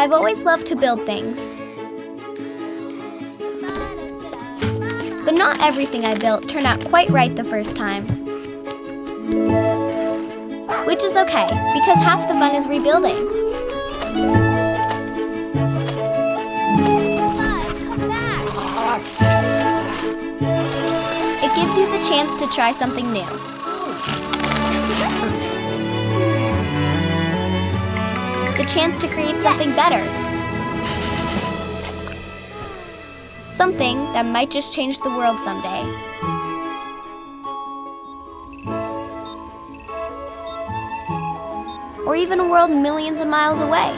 I've always loved to build things. But not everything I built turned out quite right the first time. Which is okay, because half the fun is rebuilding. Spike, come back! It gives you the chance to try something new. The chance to create something better. Something that might just change the world someday. Or even a world millions of miles away.